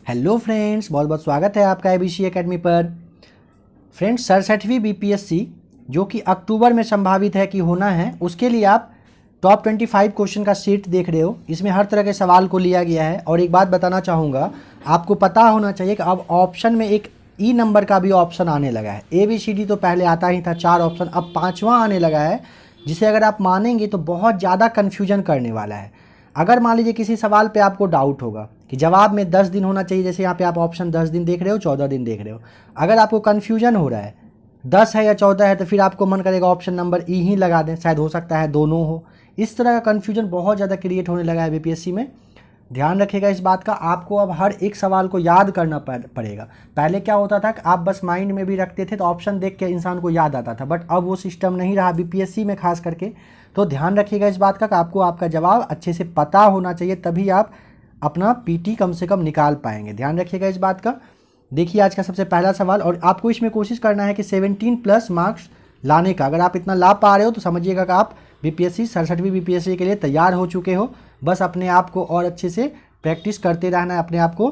Hello friends, बहुत बहुत स्वागत है आपका एबीसी एकेडमी पर। फ्रेंड्स, 67वीं बीपीएससी जो कि अक्टूबर में संभावित है कि होना है, उसके लिए आप टॉप 25 क्वेश्चन का सीट देख रहे हो। इसमें हर तरह के सवाल को लिया गया है। और एक बात बताना चाहूँगा, आपको पता होना चाहिए कि अब ऑप्शन में एक ई नंबर का भी ऑप्शन आने लगा है। ABCD तो पहले आता ही था 4 ऑप्शन, अब 5वां आने लगा है, जिसे अगर आप मानेंगे तो बहुत ज़्यादा कन्फ्यूजन करने वाला है। अगर मान लीजिए किसी सवाल पे आपको डाउट होगा कि जवाब में 10 दिन होना चाहिए, जैसे यहाँ पे आप ऑप्शन 10 दिन देख रहे हो, 14 दिन देख रहे हो, अगर आपको कन्फ्यूजन हो रहा है 10 है या 14 है, तो फिर आपको मन करेगा ऑप्शन नंबर ई ही लगा दें, शायद हो सकता है दोनों हो। इस तरह का कन्फ्यूजन बहुत ज़्यादा क्रिएट होने लगा है बीपीएससी में। ध्यान रखिएगा इस बात का, आपको अब हर एक सवाल को याद करना पड़ेगा। पहले क्या होता था कि आप बस माइंड में भी रखते थे तो ऑप्शन देख के इंसान को याद आता था, बट अब वो सिस्टम नहीं रहा बीपीएससी में खास करके। तो ध्यान रखिएगा इस बात का कि आपको आपका जवाब अच्छे से पता होना चाहिए, तभी आप अपना पीटी कम से कम निकाल पाएंगे। ध्यान रखिएगा इस बात का। देखिए आज का सबसे पहला सवाल, और आपको इसमें कोशिश करना है कि 17+ मार्क्स लाने का। अगर आप इतना ला पा रहे हो तो समझिएगा कि आप बीपीएससी 67वीं बीपीएससी के लिए तैयार हो चुके हो। बस अपने आप को और अच्छे से प्रैक्टिस करते रहना है, अपने आप को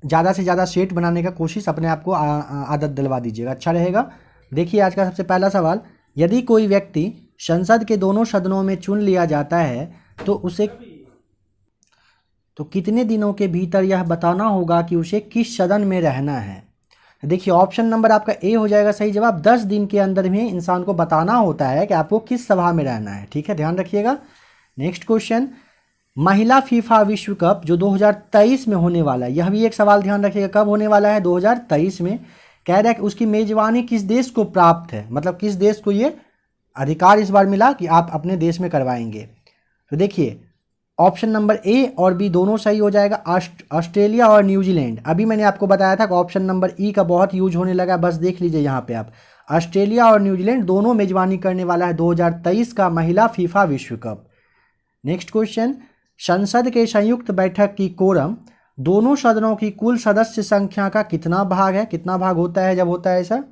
ज़्यादा से ज़्यादा सेट बनाने का कोशिश अपने आप को आदत दिलवा दीजिएगा, अच्छा रहेगा। देखिए आज का सबसे पहला सवाल, यदि कोई व्यक्ति संसद के दोनों सदनों में चुन लिया जाता है तो उसे कितने दिनों के भीतर यह बताना होगा कि उसे किस सदन में रहना है। देखिए ऑप्शन नंबर आपका ए हो जाएगा सही जवाब। 10 दिन के अंदर में इंसान को बताना होता है कि आपको किस सभा में रहना है, ठीक है, ध्यान रखिएगा। नेक्स्ट क्वेश्चन, महिला फीफा विश्व कप जो 2023 में होने वाला है, यह भी एक सवाल ध्यान रखिएगा, कब होने वाला है, 2023 में। कह रहा है कि उसकी मेजबानी किस देश को प्राप्त है, मतलब किस देश को ये अधिकार इस बार मिला कि आप अपने देश में करवाएंगे। तो देखिए ऑप्शन नंबर ए और बी दोनों सही हो जाएगा, ऑस्ट्रेलिया और न्यूजीलैंड। अभी मैंने आपको बताया था कि ऑप्शन नंबर ई का बहुत यूज होने लगा, बस देख लीजिए यहाँ पे आप, ऑस्ट्रेलिया और न्यूजीलैंड दोनों मेजबानी करने वाला है 2023 का महिला फीफा विश्व कप। नेक्स्ट क्वेश्चन, संसद के संयुक्त बैठक की कोरम दोनों सदनों की कुल सदस्य संख्या का कितना भाग है, कितना भाग होता है जब होता है ऐसा।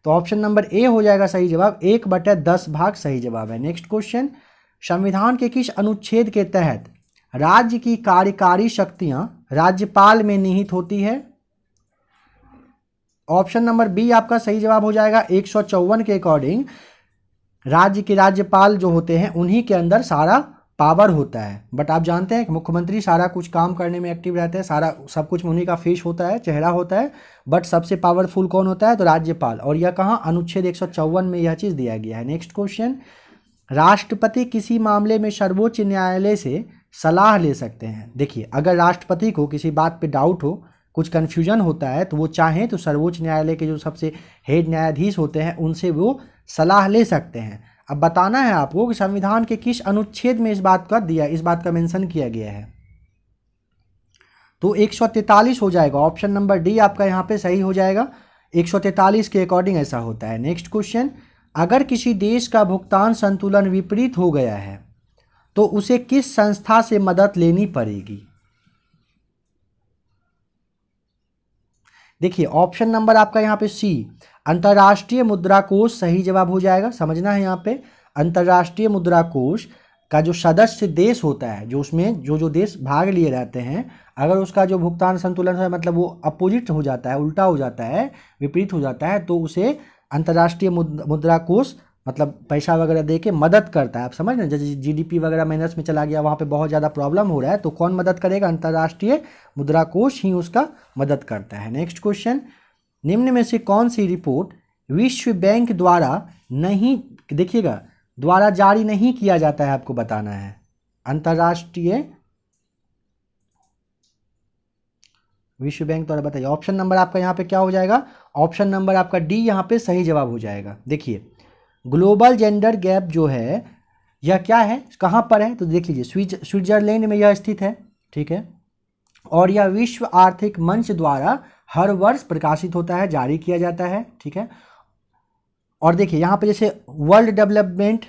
तो ऑप्शन नंबर ए हो जाएगा सही जवाब, 1/10 भाग सही जवाब है। नेक्स्ट क्वेश्चन, संविधान के किस अनुच्छेद के तहत राज्य की कार्यकारी शक्तियां राज्यपाल में निहित होती है। ऑप्शन नंबर बी आपका सही जवाब हो जाएगा। 154 के अकॉर्डिंग राज्य के राज्यपाल जो होते हैं उन्हीं के अंदर सारा पावर होता है, बट आप जानते हैं कि मुख्यमंत्री सारा कुछ काम करने में एक्टिव रहते हैं, सारा सब कुछ उन्हीं का फेस होता है, चेहरा होता है, बट सबसे पावरफुल कौन होता है, तो राज्यपाल। और यह कहाँ, अनुच्छेद 154 में यह चीज़ दिया गया है। नेक्स्ट क्वेश्चन, राष्ट्रपति किसी मामले में सर्वोच्च न्यायालय से सलाह ले सकते हैं। देखिए अगर राष्ट्रपति को किसी बात पे डाउट हो, कुछ कन्फ्यूजन होता है, तो वो चाहें तो सर्वोच्च न्यायालय के जो सबसे हेड न्यायाधीश होते हैं उनसे वो सलाह ले सकते हैं। अब बताना है आपको कि संविधान के किस अनुच्छेद में इस बात का मेंशन किया गया है। तो 143 हो जाएगा, ऑप्शन नंबर डी आपका यहाँ पे सही हो जाएगा, 143 के अकॉर्डिंग ऐसा होता है। नेक्स्ट क्वेश्चन, अगर किसी देश का भुगतान संतुलन विपरीत हो गया है तो उसे किस संस्था से मदद लेनी पड़ेगी। देखिए ऑप्शन नंबर आपका यहाँ पे सी, अंतर्राष्ट्रीय मुद्रा कोष सही जवाब हो जाएगा। समझना है यहाँ पे, अंतर्राष्ट्रीय मुद्रा कोष का जो सदस्य देश होता है, जो उसमें जो देश भाग लिए रहते हैं, अगर उसका जो भुगतान संतुलन है मतलब वो अपोजिट हो जाता है, उल्टा हो जाता है, विपरीत हो जाता है, तो उसे अंतर्राष्ट्रीय मुद्रा कोष मतलब पैसा वगैरह दे के मदद करता है। आप समझ रहे हैं, जैसे जीडीपी वगैरह माइनस में चला गया, वहाँ पे बहुत ज़्यादा प्रॉब्लम हो रहा है, तो कौन मदद करेगा, अंतर्राष्ट्रीय मुद्रा कोष ही उसका मदद करता है। नेक्स्ट क्वेश्चन, निम्न में से कौन सी रिपोर्ट विश्व बैंक द्वारा नहीं, देखिएगा द्वारा जारी नहीं किया जाता है, आपको बताना है। अंतर्राष्ट्रीय विश्व बैंक द्वारा बताइए। ऑप्शन नंबर आपका यहाँ पे क्या हो जाएगा, ऑप्शन नंबर आपका डी यहाँ पे सही जवाब हो जाएगा। देखिए ग्लोबल जेंडर गैप जो है यह क्या है, कहाँ पर है, तो देख लीजिए स्विट्जरलैंड में यह स्थित है, ठीक है, और यह विश्व आर्थिक मंच द्वारा हर वर्ष प्रकाशित होता है, जारी किया जाता है, ठीक है। और देखिए यहाँ पे जैसे वर्ल्ड डेवलपमेंट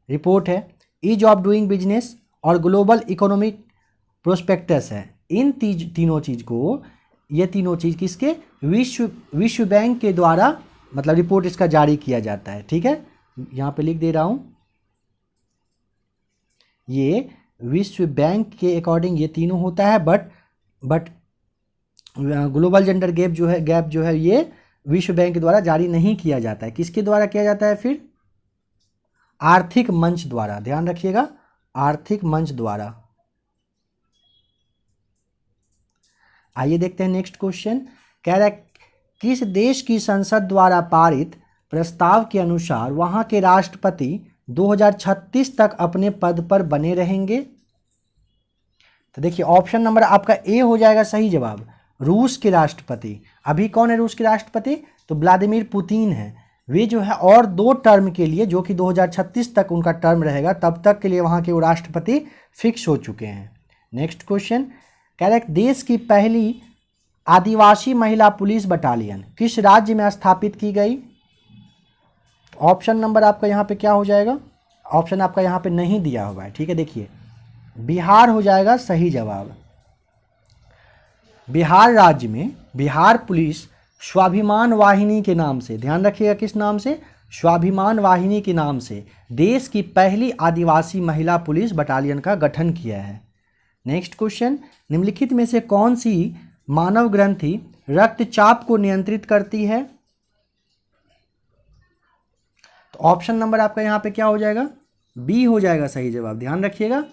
रिपोर्ट है, ईज ऑफ डूइंग बिजनेस और ग्लोबल इकोनॉमिक प्रोस्पेक्टस है। इन तीनों चीज़ को, ये तीनों चीज़ किसके, विश्व बैंक के द्वारा मतलब रिपोर्ट इसका जारी किया जाता है, ठीक है। यहाँ पे लिख दे रहा हूँ, ये विश्व बैंक के अकॉर्डिंग ये तीनों होता है, बट ग्लोबल जेंडर गैप जो है ये विश्व बैंक द्वारा जारी नहीं किया जाता है। किसके द्वारा किया जाता है फिर? आर्थिक मंच द्वारा, ध्यान रखिएगा, आर्थिक मंच द्वारा। आइए देखते हैं नेक्स्ट क्वेश्चन। कह रहा है किस देश की संसद द्वारा पारित प्रस्ताव के अनुसार वहां के राष्ट्रपति 2036 तक अपने पद पर बने रहेंगे? तो देखिए ऑप्शन नंबर आपका ए हो जाएगा सही जवाब, रूस के राष्ट्रपति। अभी कौन है रूस के राष्ट्रपति? तो व्लादिमीर पुतिन है। वे जो है और 2 टर्म के लिए, जो कि 2036 तक उनका टर्म रहेगा, तब तक के लिए वहां के वो राष्ट्रपति फिक्स हो चुके हैं। नेक्स्ट क्वेश्चन कह रहा है देश की पहली आदिवासी महिला पुलिस बटालियन किस राज्य में स्थापित की गई? ऑप्शन नंबर आपका यहाँ पे क्या हो जाएगा? ऑप्शन आपका यहाँ पे नहीं दिया हुआ है, ठीक है। देखिए बिहार हो जाएगा सही जवाब। बिहार राज्य में बिहार पुलिस स्वाभिमान वाहिनी के नाम से, ध्यान रखिएगा किस नाम से? स्वाभिमान वाहिनी के नाम से देश की पहली आदिवासी महिला पुलिस बटालियन का गठन किया है। नेक्स्ट क्वेश्चन, निम्नलिखित में से कौन सी मानव ग्रंथि रक्तचाप को नियंत्रित करती है? तो ऑप्शन नंबर आपका यहाँ पे क्या हो जाएगा? बी हो जाएगा सही जवाब, ध्यान रखिएगा,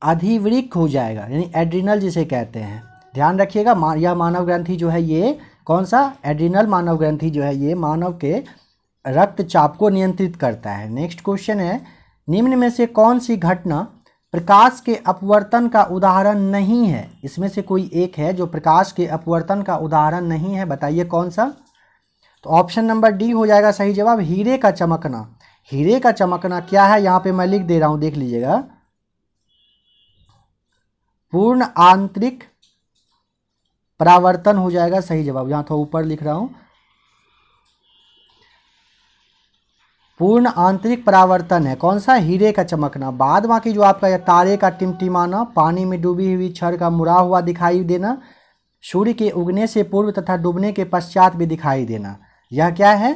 अधिवृक्क हो जाएगा, यानी एड्रिनल जिसे कहते हैं। ध्यान रखिएगा यह मानव ग्रंथि जो है ये कौन सा? एड्रिनल मानव ग्रंथि जो है ये मानव के रक्तचाप को नियंत्रित करता है। नेक्स्ट क्वेश्चन है निम्न में से कौन सी घटना प्रकाश के अपवर्तन का उदाहरण नहीं है? इसमें से कोई एक है जो प्रकाश के अपवर्तन का उदाहरण नहीं है, बताइए कौन सा? तो ऑप्शन नंबर डी हो जाएगा सही जवाब, हीरे का चमकना। हीरे का चमकना क्या है यहाँ पे मैं लिख दे रहा हूँ, देख लीजिएगा, पूर्ण आंतरिक परावर्तन हो जाएगा सही जवाब। यहाँ थोड़ा ऊपर लिख रहा हूँ, पूर्ण आंतरिक परावर्तन है कौन सा? हीरे का चमकना। बाद बाकी जो आपका तारे का टिमटिमाना, पानी में डूबी हुई छड़ का मुड़ा हुआ दिखाई देना, सूर्य के उगने से पूर्व तथा डूबने के पश्चात भी दिखाई देना, यह क्या है?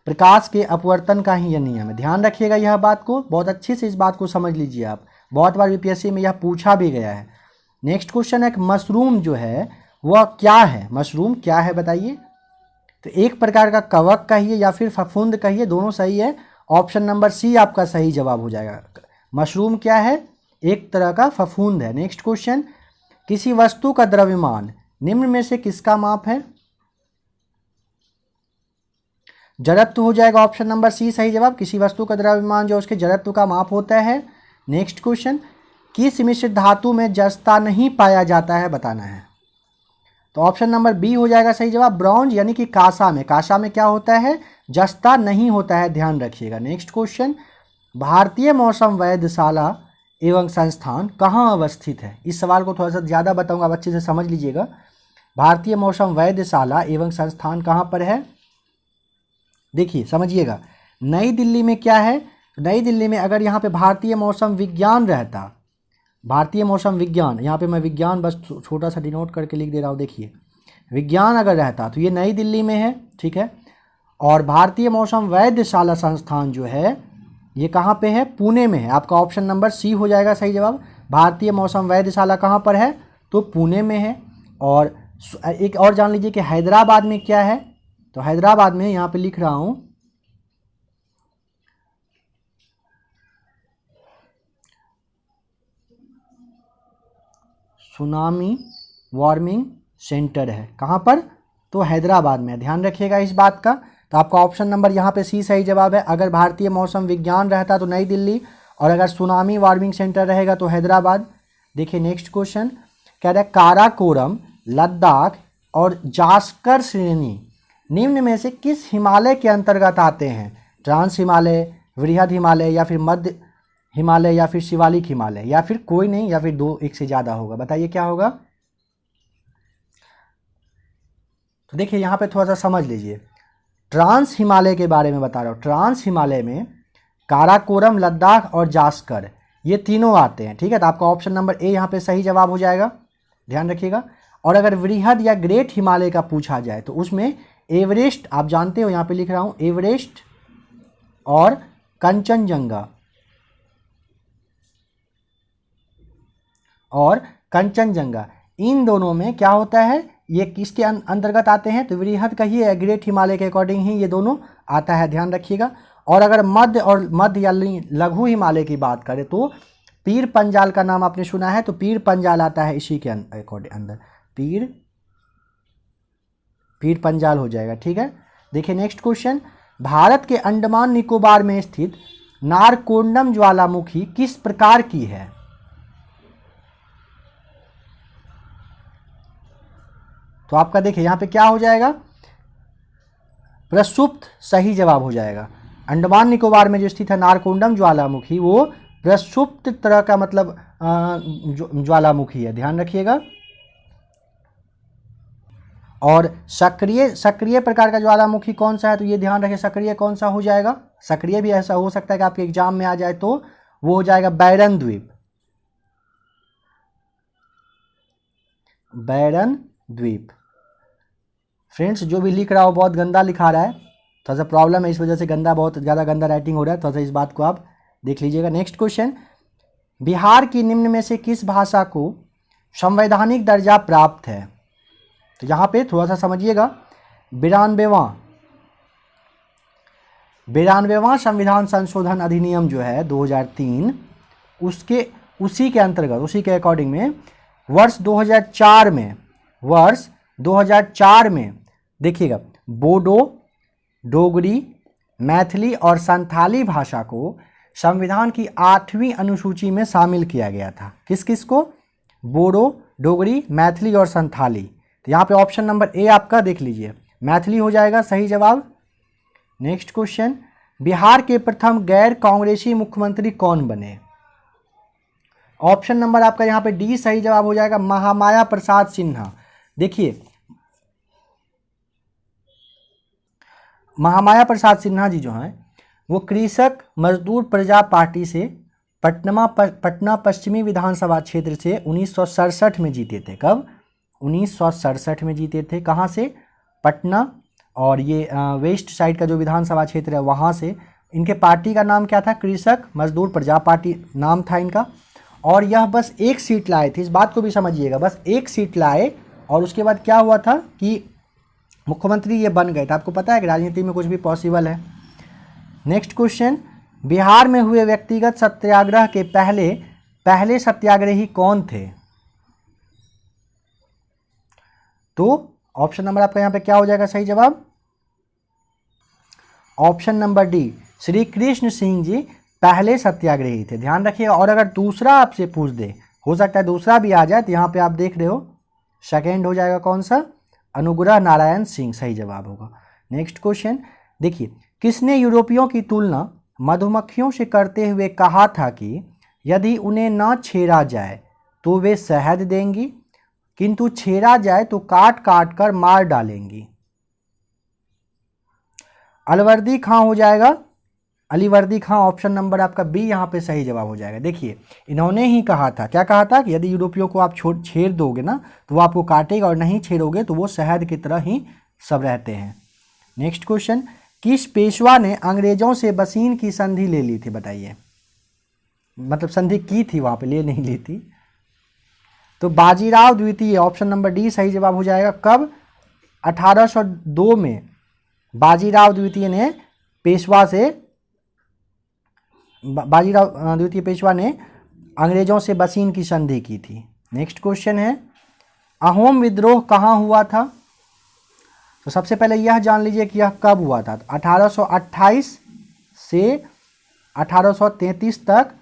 प्रकाश के अपवर्तन का ही यह नियम है। ध्यान रखिएगा यह बात को, बहुत अच्छे से इस बात को समझ लीजिए आप, बहुत बार यूपीएससी में यह पूछा भी गया है। नेक्स्ट क्वेश्चन है मशरूम जो है वह क्या है? मशरूम क्या है बताइए? तो एक प्रकार का कवक कहिए या फिर फफूंद कहिए, दोनों सही है। ऑप्शन नंबर सी आपका सही जवाब हो जाएगा। मशरूम क्या है? एक तरह का फफूंद है। नेक्स्ट क्वेश्चन, किसी वस्तु का द्रव्यमान निम्न में से किसका माप है? जड़त्व हो जाएगा, ऑप्शन नंबर सी सही जवाब। किसी वस्तु का द्रव्यमान जो उसके जड़त्व का माप होता है। नेक्स्ट क्वेश्चन, किस मिश्र धातु में जस्ता नहीं पाया जाता है, बताना है। तो ऑप्शन नंबर बी हो जाएगा सही जवाब, ब्रॉन्ज यानी कि कांसा में। कांसा में क्या होता है? जस्ता नहीं होता है, ध्यान रखिएगा। नेक्स्ट क्वेश्चन, भारतीय मौसम वेधशाला एवं संस्थान कहाँ अवस्थित है? इस सवाल को थोड़ा सा ज़्यादा बताऊंगा, अच्छे से समझ लीजिएगा। भारतीय मौसम वेधशाला एवं संस्थान कहाँ पर है? देखिए समझिएगा, नई दिल्ली में क्या है? नई दिल्ली में अगर यहाँ पे भारतीय मौसम विज्ञान रहता, भारतीय मौसम विज्ञान, यहाँ पे मैं विज्ञान बस छोटा सा डिनोट करके लिख दे रहा हूँ, देखिए विज्ञान अगर रहता तो ये नई दिल्ली में है, ठीक है। और भारतीय मौसम वेधशाला संस्थान जो है ये कहाँ पे है? पुणे में है। आपका ऑप्शन नंबर सी हो जाएगा सही जवाब। भारतीय मौसम वेधशाला कहाँ पर है? तो पुणे में है। और एक और जान लीजिए कि हैदराबाद में क्या है? तो हैदराबाद में यहाँ पे लिख रहा हूँ, सुनामी वार्मिंग सेंटर है। कहाँ पर? तो हैदराबाद में। ध्यान रखिएगा इस बात का। तो आपका ऑप्शन नंबर यहाँ पे सी सही जवाब है। अगर भारतीय मौसम विज्ञान रहता तो नई दिल्ली, और अगर सुनामी वार्मिंग सेंटर रहेगा तो हैदराबाद। देखिए नेक्स्ट क्वेश्चन कह रहा है काराकोरम, लद्दाख और जास्कर श्रेणी निम्न में से किस हिमालय के अंतर्गत आते हैं? ट्रांस हिमालय, वृहद हिमालय, या फिर मध्य हिमालय, या फिर शिवालिक हिमालय, या फिर कोई नहीं, या फिर दो, एक से ज़्यादा होगा, बताइए क्या होगा? तो देखिए यहाँ पे थोड़ा सा समझ लीजिए, ट्रांस हिमालय के बारे में बता रहा हूँ। ट्रांस हिमालय में काराकोरम, लद्दाख और जास्कर ये तीनों आते हैं, ठीक है। तो आपका ऑप्शन नंबर ए यहाँ पे सही जवाब हो जाएगा, ध्यान रखिएगा। और अगर वृहद या ग्रेट हिमालय का पूछा जाए तो उसमें एवरेस्ट, आप जानते हो, यहाँ पे लिख रहा हूँ एवरेस्ट और कंचनजंगा, और कंचनजंगा इन दोनों में क्या होता है, ये किसके अंतर्गत आते हैं, तो वृहद कहिए, ग्रेट हिमालय के अकॉर्डिंग ही ये दोनों आता है, ध्यान रखिएगा। और अगर मध्य या लघु हिमालय की बात करें तो पीर पंजाल का नाम आपने सुना है, तो पीर पंजाल आता है इसी के अंदर, पीर पंजाल हो जाएगा, ठीक है। देखिए नेक्स्ट क्वेश्चन, भारत के अंडमान निकोबार में स्थित नारकोंडम ज्वालामुखी किस प्रकार की है? तो आपका देखिए यहाँ पे क्या हो जाएगा, प्रसुप्त सही जवाब हो जाएगा। अंडमान निकोबार में जो स्थित है नारकोंडम ज्वालामुखी, वो प्रसुप्त तरह का मतलब ज्वालामुखी है, ध्यान रखिएगा। और सक्रिय प्रकार का ज्वालामुखी कौन सा है, तो ये ध्यान रखिए, सक्रिय कौन सा हो जाएगा, सक्रिय भी ऐसा हो सकता है कि आपके एग्जाम में आ जाए, तो वो हो जाएगा बैरन द्वीप, बैरन द्वीप। फ्रेंड्स जो भी लिख रहा हो बहुत गंदा लिखा रहा है, थोड़ा सा प्रॉब्लम है, इस वजह से बहुत ज़्यादा गंदा राइटिंग हो रहा है, थोड़ा सा इस बात को आप देख लीजिएगा। नेक्स्ट क्वेश्चन, बिहार की निम्न में से किस भाषा को संवैधानिक दर्जा प्राप्त है? तो यहाँ पे थोड़ा सा समझिएगा, 92वां संविधान संशोधन अधिनियम जो है 2003, उसी के अंतर्गत, उसी के अकॉर्डिंग में वर्ष 2004 में देखिएगा, बोडो, डोगरी, मैथिली और संथाली भाषा को संविधान की 8वीं अनुसूची में शामिल किया गया था। किस किस को? बोडो, डोगरी, मैथिली और संथाली। तो यहाँ पे ऑप्शन नंबर ए आपका देख लीजिए, मैथिली हो जाएगा सही जवाब। नेक्स्ट क्वेश्चन, बिहार के प्रथम गैर कांग्रेसी मुख्यमंत्री कौन बने? ऑप्शन नंबर आपका यहाँ पे डी सही जवाब हो जाएगा, महामाया प्रसाद सिन्हा। देखिए महामाया प्रसाद सिन्हा जी जो हैं वो कृषक मजदूर प्रजा पार्टी से पटना पश्चिमी विधानसभा क्षेत्र से 1967 में जीते थे। कब? 1967 में जीते थे। कहाँ से? पटना, और ये वेस्ट साइड का जो विधानसभा क्षेत्र है वहाँ से। इनके पार्टी का नाम क्या था? कृषक मजदूर प्रजा पार्टी नाम था इनका। और यह बस एक सीट लाए थे, इस बात को भी समझिएगा, बस एक सीट लाए और उसके बाद क्या हुआ था कि मुख्यमंत्री ये बन गए थे। आपको पता है कि राजनीति में कुछ भी पॉसिबल है। नेक्स्ट क्वेश्चन, बिहार में हुए व्यक्तिगत सत्याग्रह के पहले सत्याग्रही कौन थे? तो ऑप्शन नंबर आपका यहाँ पे क्या हो जाएगा सही जवाब? Option number D, Shri Krishna Singh ji पहले सत्याग्रही थे, ध्यान रखिएगा। और अगर दूसरा आपसे पूछ दे, हो सकता है दूसरा भी आ जाए, तो यहाँ पे आप देख रहे हो सेकेंड हो जाएगा कौन सा? अनुग्रह नारायण सिंह सही जवाब होगा। नेक्स्ट क्वेश्चन देखिए, किसने यूरोपियों की तुलना मधुमक्खियों से करते हुए कहा था कि यदि उन्हें न छेड़ा जाए तो वे शहद देंगी, किंतु छेड़ा जाए तो काट काट कर मार डालेंगी? अलवर्दी खां हो जाएगा, अलीवर्दी खां। ऑप्शन नंबर आपका बी यहाँ पे सही जवाब हो जाएगा। देखिए इन्होंने ही कहा था, क्या कहा था कि यदि यूरोपियों को आप छेड़ दोगे ना तो वो आपको काटेगा, और नहीं छेड़ोगे तो वो शहद की तरह ही सब रहते हैं। नेक्स्ट क्वेश्चन, किस पेशवा ने अंग्रेजों से बसीन की संधि ले ली थी? बताइए, मतलब संधि की थी, वहाँ पे ले नहीं ली थी। तो बाजीराव द्वितीय, ऑप्शन नंबर डी सही जवाब हो जाएगा। कब? 1802 में बाजीराव द्वितीय ने पेशवा ने अंग्रेजों से बसीन की संधि की थी। नेक्स्ट क्वेश्चन है, अहोम विद्रोह कहाँ हुआ था? तो सबसे पहले यह जान लीजिए कि यह कब हुआ था। 1828 से 1833 तक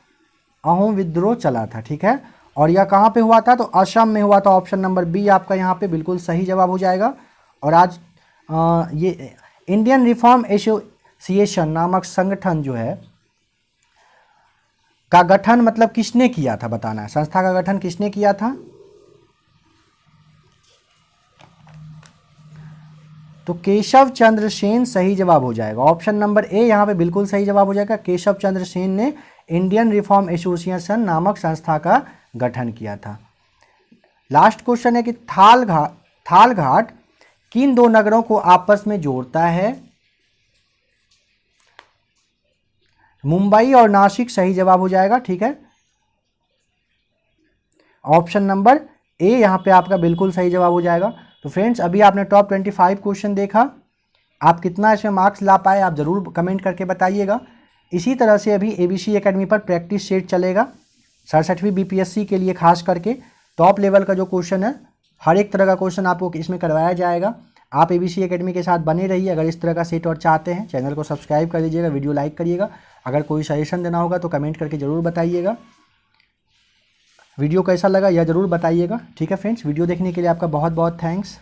अहोम विद्रोह चला था, ठीक है। और यह कहाँ पे हुआ था? तो असम में हुआ था। ऑप्शन नंबर बी आपका यहाँ पे बिल्कुल सही जवाब हो जाएगा। और आज ये इंडियन रिफॉर्म एसोसिएशन नामक संगठन जो है का गठन मतलब किसने किया था, बताना है। संस्था का गठन किसने किया था? तो केशव चंद्र सेन सही जवाब हो जाएगा। ऑप्शन नंबर ए यहाँ पे बिल्कुल सही जवाब हो जाएगा। केशव चंद्र सेन ने इंडियन रिफॉर्म एसोसिएशन नामक संस्था का गठन किया था। लास्ट क्वेश्चन है कि थाल घाट किन दो नगरों को आपस में जोड़ता है? मुंबई और नासिक सही जवाब हो जाएगा, ठीक है। ऑप्शन नंबर ए यहाँ पे आपका बिल्कुल सही जवाब हो जाएगा। तो फ्रेंड्स अभी आपने टॉप 25 क्वेश्चन देखा, आप कितना इसमें मार्क्स ला पाए आप ज़रूर कमेंट करके बताइएगा। इसी तरह से अभी ABC एकेडमी पर प्रैक्टिस सेट चलेगा 67वीं BPSC के लिए, खास करके टॉप लेवल का जो क्वेश्चन है, हर एक तरह का क्वेश्चन आपको इसमें करवाया जाएगा। आप ABC एकेडमी के साथ बने रहिए। अगर इस तरह का सेट और चाहते हैं, चैनल को सब्सक्राइब कर दीजिएगा, वीडियो लाइक करिएगा। अगर कोई सजेशन देना होगा तो कमेंट करके ज़रूर बताइएगा। वीडियो कैसा लगा यह ज़रूर बताइएगा। ठीक है फ्रेंड्स, वीडियो देखने के लिए आपका बहुत बहुत थैंक्स।